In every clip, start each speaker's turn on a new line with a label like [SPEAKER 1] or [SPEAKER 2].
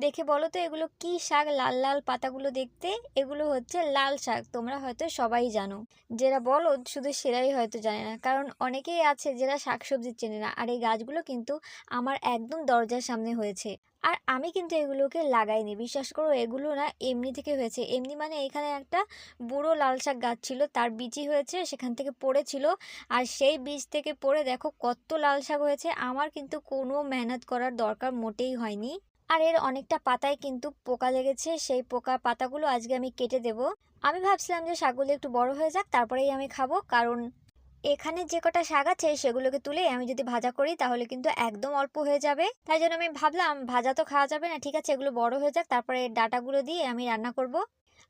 [SPEAKER 1] দেখে বলো তো এগুলো কি শাক? লাল লাল পাতাগুলো দেখতে। এগুলো হচ্ছে লাল শাক, তোমরা হয়তো সবাই জানো। যারা বলদ শুধু সেরাই হয়তো জানে না, কারণ অনেকেই আছে যারা শাকসবজি চেনে না। আর এই গাছগুলো কিন্তু আমার একদম দরজার সামনে হয়েছে। আর আমি কিন্তু এগুলোকে লাগাইনি, বিশ্বাস করো, এগুলো না এমনি থেকে হয়েছে। এমনি মানে এখানে একটা বুড়ো লাল শাক গাছ ছিল, তার বীজই হয়েছে, সেখান থেকে পড়েছিল। আর সেই বীজ থেকে পড়ে দেখো কত লাল শাক হয়েছে। আমার কিন্তু কোনো মেহনত করার দরকার মোটেই হয়নি। আর এর অনেকটা পাতায় কিন্তু পোকা লেগেছে, সেই পোকা পাতাগুলো আজকে আমি কেটে দেব। আমি ভাবছিলাম যে শাকগুলো একটু বড় হয়ে যাক তারপরেই আমি খাবো, কারণ এখানে যে কটা শাক আছে সেগুলোকে তুলে আমি যদি ভাজা করি তাহলে কিন্তু একদম অল্প হয়ে যাবে। তাই জন্য আমি ভাবলাম ভাজা তো খাওয়া যাবে না, ঠিক আছে এগুলো বড় হয়ে যাক, তারপরে এর ডাঁটাগুলো দিয়ে আমি রান্না করব।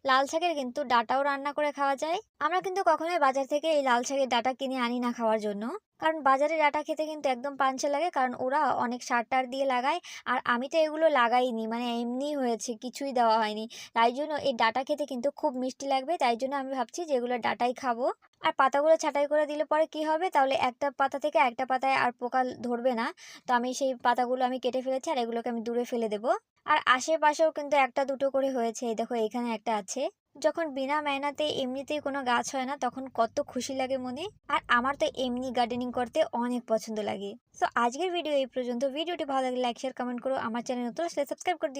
[SPEAKER 1] লাল শাকের কিন্তু ডাঁটাও রান্না করে খাওয়া যায়। আমরা কিন্তু কখনোই বাজার থেকে এই লাল শাকের ডাঁটা কিনে আনি না খাওয়ার জন্য, কারণ বাজারে ডাঁটা খেতে কিন্তু একদম পাঞ্চে লাগে, কারণ ওরা অনেক সার টার দিয়ে লাগায়। আর আমি তো এগুলো লাগাইনি, মানে এমনি হয়েছে, কিছুই দেওয়া হয়নি। তাই জন্য এই ডাঁটা খেতে কিন্তু খুব মিষ্টি লাগবে, তাই জন্য আমি ভাবছি যে এগুলো ডাঁটাই খাবো। আর পাতাগুলো ছাঁটাই করে দিলে পরে কি হবে, তাহলে একটা পাতা থেকে একটা পাতায় আর পোকা ধরবে না। তো আমি সেই পাতাগুলো আমি কেটে ফেলেছি, আর এগুলোকে আমি দূরে ফেলে দেবো। আর আশেপাশেও কিন্তু একটা দুটো করে হয়েছে, এই দেখো এখানে একটা আছে। যখন বিনা মেহনতে এমনিতেই কোনো গাছ হয় না তখন কত খুশি লাগে মনে। আর আমার তো এমনি গার্ডেনিং করতে অনেক পছন্দ লাগে। তো আজকের ভিডিও এই পর্যন্ত। ভিডিওটি ভালো লাগলে লাইক শেয়ার কমেন্ট করো, আমার চ্যানেল নতুন আসলে সাবস্ক্রাইব করে দিও।